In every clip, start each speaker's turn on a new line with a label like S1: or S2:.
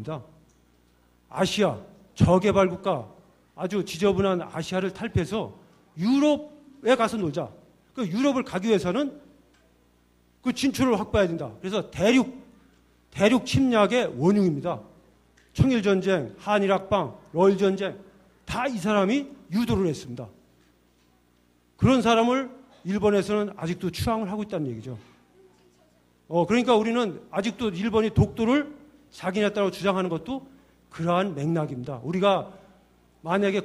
S1: 겁니다. 아시아, 저개발 국가, 아주 지저분한 아시아를 탈피해서 유럽에 가서 놀자. 그 유럽을 가기 위해서는 그 진출을 확보해야 된다. 그래서 대륙 침략의 원흉입니다. 청일전쟁, 한일합방, 러일전쟁 다 이 사람이 유도를 했습니다. 그런 사람을 일본에서는 아직도 추앙을 하고 있다는 얘기죠. 그러니까 우리는 아직도 일본이 독도를 자기네다고 주장하는 것도 그러한 맥락입니다. 우리가 만약에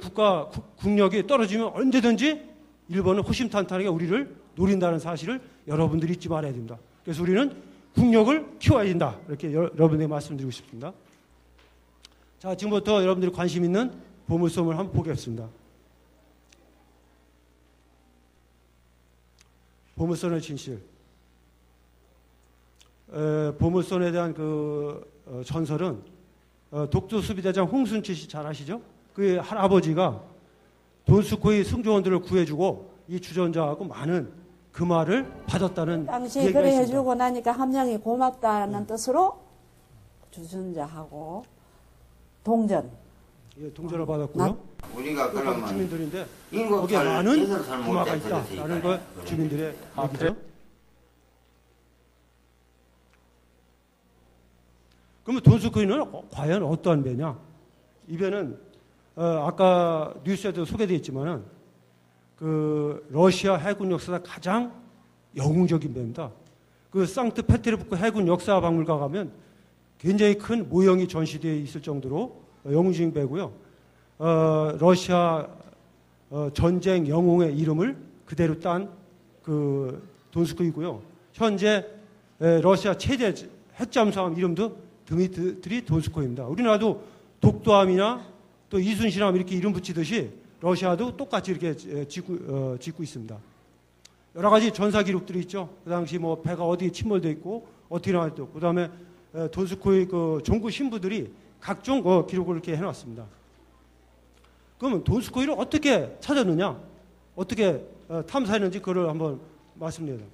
S1: 국력이 떨어지면 언제든지 일본은 호심탄탄하게 우리를 노린다는 사실을 여러분들이 잊지 말아야 됩니다. 그래서 우리는 국력을 키워야 된다. 이렇게 여러분에게 말씀드리고 싶습니다. 자, 지금부터 여러분들이 관심 있는 보물섬을 한번 보겠습니다. 보물선의 진실. 보물선에 대한 그 전설은 독도 수비대장 홍순치 씨 잘 아시죠? 그 할아버지가 돈스코이 승조원들을 구해주고 이 주전자하고 많은 금화를 받았다는
S2: 당시
S1: 얘기가
S2: 그래
S1: 있습니다.
S2: 해주고 나니까 함량이 고맙다는 뜻으로 주전자하고 동전.
S1: 예, 동전을 받았고요.
S3: 우리가 그러면
S1: 주민들인데
S3: 인구
S1: 거기에 많은 금화가
S3: 못
S1: 있다라는 거 주민들의 얘기죠. 그러면 돈스코이는 과연 어떠한 배냐? 이 배는 아까 뉴스에도 소개되어 있지만은 그 러시아 해군 역사상 가장 영웅적인 배입니다. 그 상트페테르부르크 해군 역사 박물관 가면 굉장히 큰 모형이 전시되어 있을 정도로 영웅적인 배고요. 러시아 전쟁 영웅의 이름을 그대로 딴 그 돈스코이고요. 현재 러시아 최대 핵잠수함 이름도 드미트리 돈스코이입니다. 우리나라도 독도함이나 또 이순신함 이렇게 이름 붙이듯이 러시아도 똑같이 이렇게 짓고 있습니다. 여러 가지 전사 기록들이 있죠. 그 당시 뭐 배가 어디에 침몰되어 있고 어떻게 나왔고, 그 다음에 돈스코이 그 종구 신부들이 각종 기록을 이렇게 해놨습니다. 그러면 돈스코이를 어떻게 찾았느냐, 어떻게 탐사했는지 그걸 한번 말씀드립니다.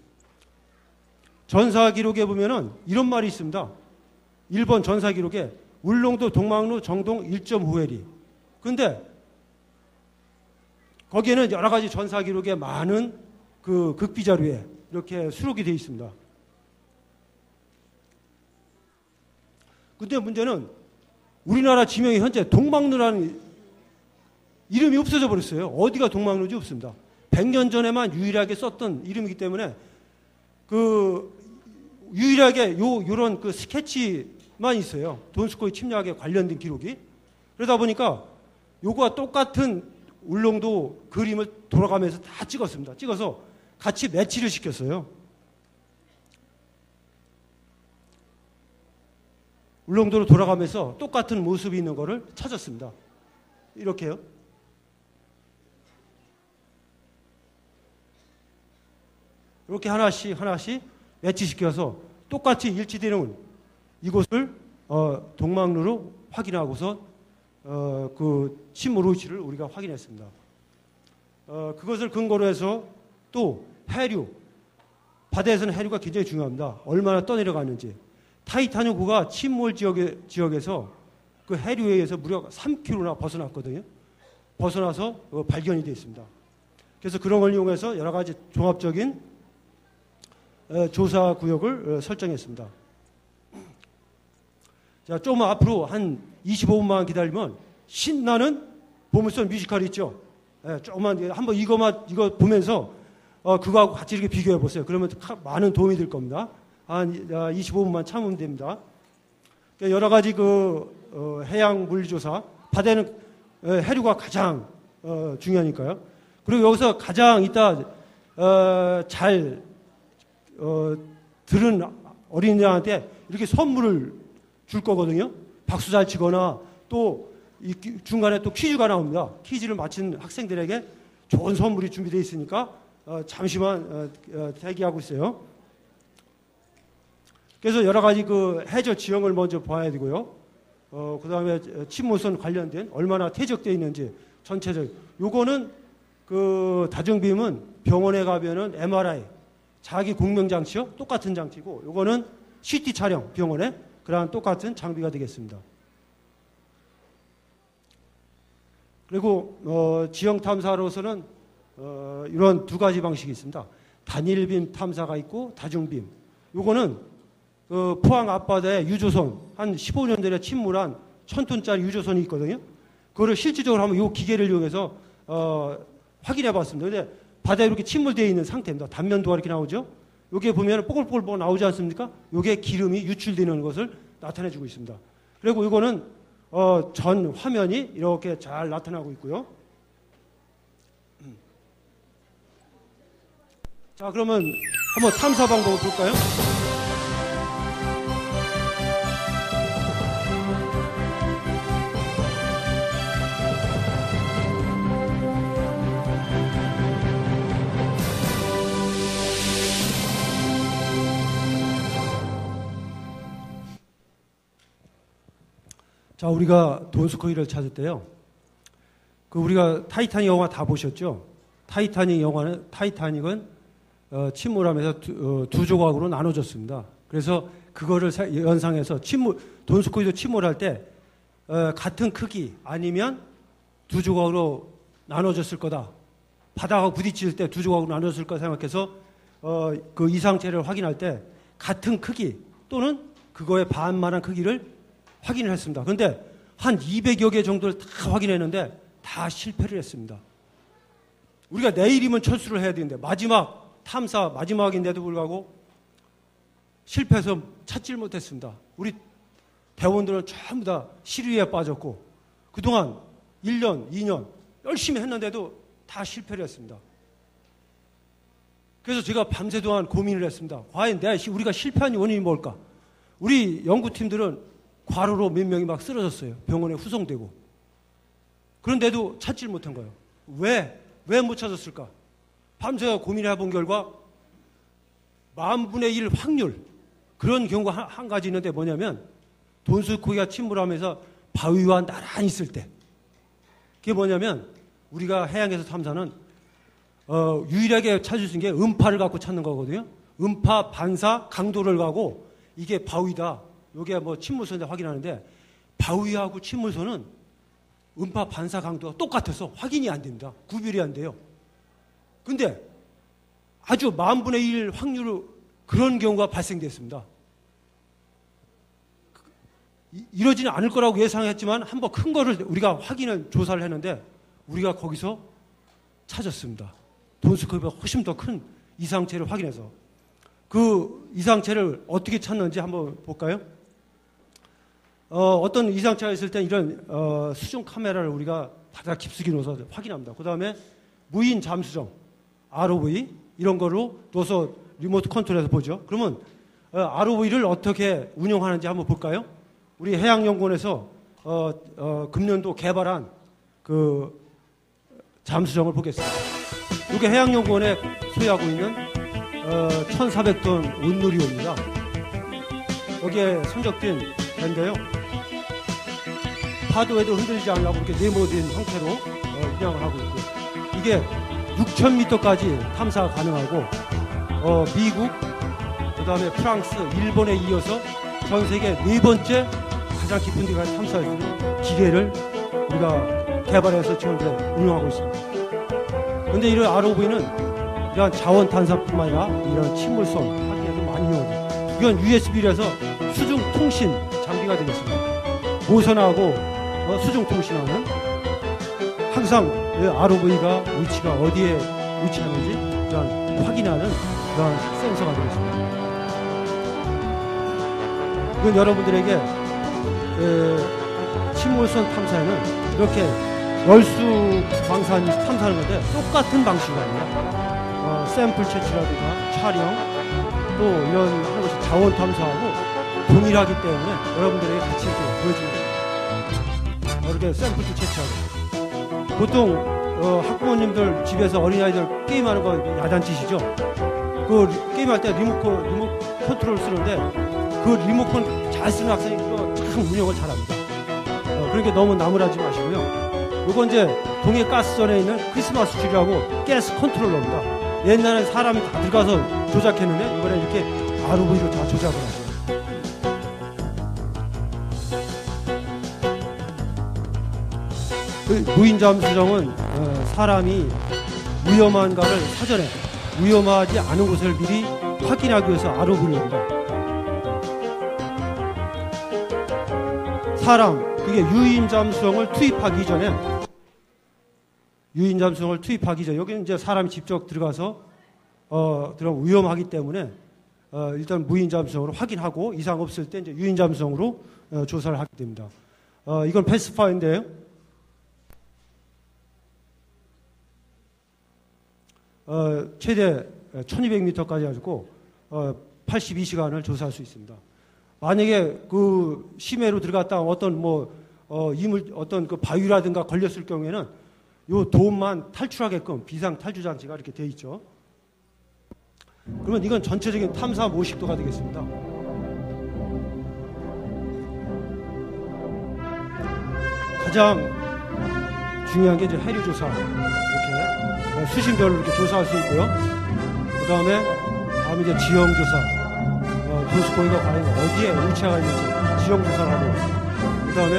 S1: 전사 기록에 보면은 이런 말이 있습니다. 일본 전사 기록에 울릉도 동막루 정동 1.5회리. 그런데 거기에는 여러 가지 전사 기록에 많은 그 극비 자료에 이렇게 수록이 되어 있습니다. 근데 문제는 우리나라 지명이 현재 동막루라는 이름이 없어져 버렸어요. 어디가 동막루인지 없습니다. 100년 전에만 유일하게 썼던 이름이기 때문에 그 유일하게 요런 그 스케치만 있어요. 돈스코이 침략에 관련된 기록이. 그러다 보니까 요거와 똑같은 울릉도 그림을 돌아가면서 다 찍었습니다. 찍어서 같이 매치를 시켰어요. 울릉도로 돌아가면서 똑같은 모습이 있는 거를 찾았습니다. 이렇게요. 이렇게 하나씩 매치시켜서 똑같이 일치되는 이곳을 동막루로 확인하고서 그 침몰 위치를 우리가 확인했습니다. 그것을 근거로 해서 또 해류, 바다에서는 해류가 굉장히 중요합니다. 얼마나 떠내려가는지. 타이타닉호가 침몰 지역에서 그 해류에 의해서 무려 3km나 벗어났거든요. 벗어나서 발견이 되어 있습니다. 그래서 그런 걸 이용해서 여러 가지 종합적인 조사 구역을 설정했습니다. 자, 조금 앞으로 한 25분만 기다리면 신나는 보물선 뮤지컬이 있죠. 조금만 한번 이거 보면서 그거하고 같이 이렇게 비교해 보세요. 그러면 많은 도움이 될 겁니다. 한 25분만 참으면 됩니다. 여러 가지 해양 물리조사, 바다에는 해류가 가장 중요하니까요. 그리고 여기서 가장 이따 잘 들은 어린이들한테 이렇게 선물을 줄 거거든요. 박수 잘 치거나 또 중간에 또 퀴즈가 나옵니다. 퀴즈를 맞힌 학생들에게 좋은 선물이 준비되어 있으니까 잠시만 대기하고 있어요. 그래서 여러 가지 그 해저 지형을 먼저 봐야 되고요. 그 다음에 침몰선 관련된 얼마나 퇴적되어 있는지 전체적. 요거는 그 다중빔은 병원에 가면은 MRI 자기 공명장치요. 똑같은 장치고 요거는 CT 촬영 병원에 그러한 똑같은 장비가 되겠습니다. 그리고 지형 탐사로서는 이런 두 가지 방식이 있습니다. 단일빔 탐사가 있고 다중빔. 요거는 포항 앞바다에 유조선 한 15년 전에 침몰한 1000톤짜리 유조선이 있거든요. 그거를 실질적으로 한번 이 기계를 이용해서 확인해 봤습니다. 근데 바다에 이렇게 침몰되어 있는 상태입니다. 단면도가 이렇게 나오죠. 여기에 보면 뽀글뽀글 나오지 않습니까? 요게 기름이 유출되는 것을 나타내주고 있습니다. 그리고 이거는 전 화면이 이렇게 잘 나타나고 있고요. 자, 그러면 한번 탐사 방법을 볼까요? 자, 우리가 돈스코이를 찾을 때요. 우리가 타이타닉 영화 다 보셨죠? 타이타닉은 침몰하면서 두 조각으로 나눠졌습니다. 그래서 그거를 연상해서 돈스코이도 침몰할 때 같은 크기 아니면 두 조각으로 나눠졌을 거다. 바다하고 부딪힐 때 두 조각으로 나눠졌을 거다 생각해서 그 이상체를 확인할 때 같은 크기 또는 그거의 반만한 크기를 확인을 했습니다. 그런데 한 200여 개 정도를 다 확인했는데 다 실패를 했습니다. 우리가 내일이면 철수를 해야 되는데 마지막인데도 불구하고 실패해서 찾지를 못했습니다. 우리 대원들은 전부 다 시류에 빠졌고 그동안 1년, 2년 열심히 했는데도 다 실패를 했습니다. 그래서 제가 밤새 동안 고민을 했습니다. 과연 우리가 실패한 원인이 뭘까? 우리 연구팀들은 과로로 몇 명이 막 쓰러졌어요. 병원에 후송되고. 그런데도 찾지를 못한 거예요. 왜 못 찾았을까? 밤새 고민을 해본 결과 10,000분의 1 확률 그런 경우가 한 가지 있는데 뭐냐면 돈스코이가 침몰하면서 바위와 나란히 있을 때 그게 뭐냐면 우리가 해양에서 탐사는 유일하게 찾을 수 있는 게 음파를 갖고 찾는 거거든요. 음파, 반사, 강도를 가고 이게 바위다. 이게 침몰선인데 확인하는데 바위하고 침몰선은 음파, 반사, 강도가 똑같아서 확인이 안 됩니다. 구별이 안 돼요. 근데 아주 10,000분의 1 확률로 그런 경우가 발생됐습니다. 이러지는 않을 거라고 예상했지만 한번 큰 거를 우리가 조사를 했는데 우리가 거기서 찾았습니다. 돈스코이보다 훨씬 더 큰 이상체를 확인해서 그 이상체를 어떻게 찾는지 한번 볼까요? 어떤 이상체가 있을 때 이런 수중 카메라를 우리가 바다 깊숙이 넣어서 확인합니다. 그 다음에 무인 잠수정, ROV 이런 거로 넣어서 리모트 컨트롤해서 보죠. 그러면 ROV를 어떻게 운영하는지 한번 볼까요? 우리 해양연구원에서 금년도 개발한 그 잠수정을 보겠습니다. 이게 해양연구원에 소유하고 있는 1,400톤 온누리호입니다. 여기에 선적된 배인데요. 파도에도 흔들리지 않으려고 이렇게 네모된 형태로 운영을 하고 있고 이게 6,000m까지 탐사가 가능하고 미국, 그 다음에 프랑스, 일본에 이어서 전 세계 4번째 가장 깊은 데까지 탐사할 수 있는 기계를 우리가 개발해서 지금 이제 운영하고 있습니다. 그런데 이런 ROV는 이러한 자원 탐사뿐만 아니라 이런 침몰선 하기에도 많이 이용합니다. 이건 USB라서 수중 통신 장비가 되겠습니다. 모선하고 수중 통신하는 항상 ROV가 위치가 어디에 위치하는지 그런 확인하는 그런 센서가 되겠습니다. 이건 여러분들에게 침몰선 탐사에는 이렇게 열수 방산 탐사하는 건데 똑같은 방식이 아니라 샘플 채취라든가 촬영 또 이런 하는 것이 자원 탐사하고 동일하기 때문에 여러분들에게 같이 이렇게 보여줍니다. 이렇게 샘플도 채취하고 보통 학부모님들 집에서 어린아이들 게임하는 거 야단치시죠? 그 게임할 때 리모컨 컨트롤 쓰는데 그 리모컨 잘 쓰는 학생이 그거 참 운영을 잘합니다. 그러니까 너무 나무라지 마시고요. 요거 이제 동해가스전에 있는 크리스마스 트리라고 가스 컨트롤러입니다. 옛날에 사람이 다 들어가서 조작했는데 이번에 이렇게 ROV로 다 조작을 하죠. 무인잠수정은 사람이 위험한가를 사전에 위험하지 않은 곳을 미리 확인하기 위해서 알아보려합니다. 사람, 그게 유인잠수정을 투입하기 전에 여기는 이제 사람이 직접 들어가서 위험하기 때문에 일단 무인잠수정으로 확인하고 이상 없을 때 이제 유인잠수정으로 조사를 하게 됩니다. 이건 패스파인데요. 최대 1200m까지 가지고 82시간을 조사할 수 있습니다. 만약에 그 심해로 들어갔다 어떤 어떤 그 바위라든가 걸렸을 경우에는 요 돔만 탈출하게끔 비상 탈출 장치가 이렇게 되어 있죠. 그러면 이건 전체적인 탐사 모식도가 되겠습니다. 가장 중요한 게 이제 해류 조사. 이렇게 수심별로 이렇게 조사할 수 있고요. 그 다음에 이제 지형 조사. 도수코이가 과연 어디에 위치하고 있는지 지형 조사를 하고, 그 다음에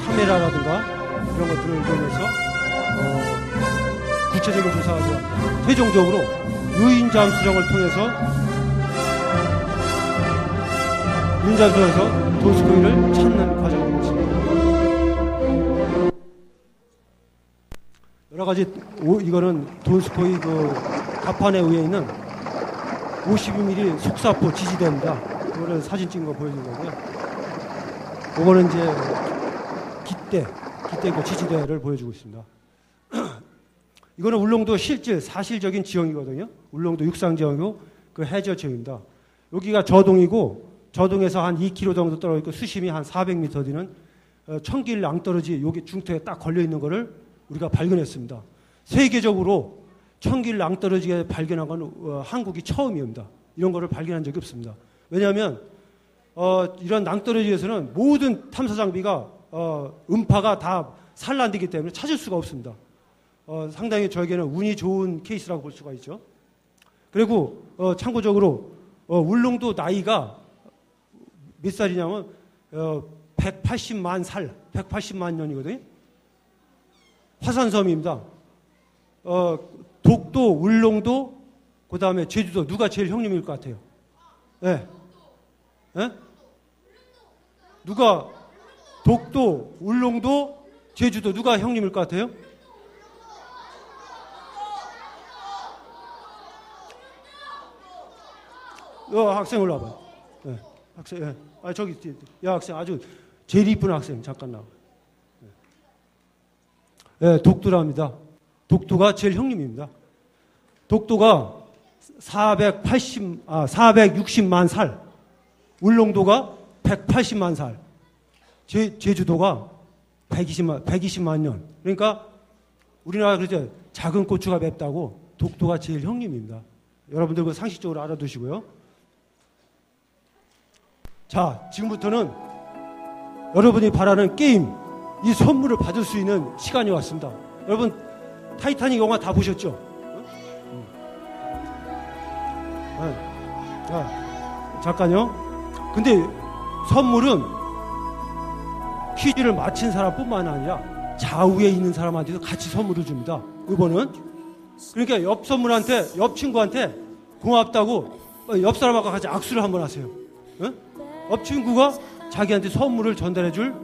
S1: 카메라라든가 이런 것들을 이용해서 구체적인 조사가 들어갑니다. 최종적으로 유인잠수정을 통해서 도수코이를 찾는 과정이 있습니다. 여러 가지 이거는 도수코이 그 가판에 위에 있는 52mm 속사포 지지대입니다. 이거를 사진 찍은 거 보여준 거고요. 이거는 이제 깃대 그 지지대를 보여주고 있습니다. 이거는 울릉도 실질 사실적인 지형이거든요. 울릉도 육상 지형이고 그 해저 지형입니다. 여기가 저동이고 저동에서 한 2km 정도 떨어져 있고 수심이 한 400m 되는 청길 낭떠러지 여기 중턱에 딱 걸려 있는 거를 우리가 발견했습니다. 세계적으로 청길 낭떠러지에 발견한 건 한국이 처음입니다. 이런 거를 발견한 적이 없습니다. 왜냐하면 이런 낭떠러지에서는 모든 탐사 장비가 음파가 다 산란되기 때문에 찾을 수가 없습니다. 상당히 저에게는 운이 좋은 케이스라고 볼 수가 있죠. 그리고 참고적으로 울릉도 나이가 몇 살이냐면 180만 살, 180만 년이거든요. 화산섬입니다. 독도, 울릉도, 그 다음에 제주도 누가 제일 형님일 것 같아요? 네. 네? 누가 독도, 울릉도, 제주도 누가 형님일 것 같아요? 학생 올라와봐. 네. 학생, 네. 저기, 야 학생 아주 제일 이쁜 학생 잠깐 나와. 네, 독도랍니다. 독도가 제일 형님입니다. 독도가 460만 살, 울릉도가 180만 살, 제주도가 120만 년. 그러니까 우리나라 그러죠. 작은 고추가 맵다고 독도가 제일 형님입니다. 여러분들 그 상식적으로 알아두시고요. 자, 지금부터는 여러분이 바라는 게임, 이 선물을 받을 수 있는 시간이 왔습니다. 여러분 타이타닉 영화 다 보셨죠? 잠깐요. 근데 선물은 퀴즈를 맞힌 사람뿐만 아니라 좌우에 있는 사람한테도 같이 선물을 줍니다. 이번은 그러니까 옆 친구한테 고맙다고 옆 사람하고 같이 악수를 한번 하세요. 옆 친구가 자기한테 선물을 전달해 줄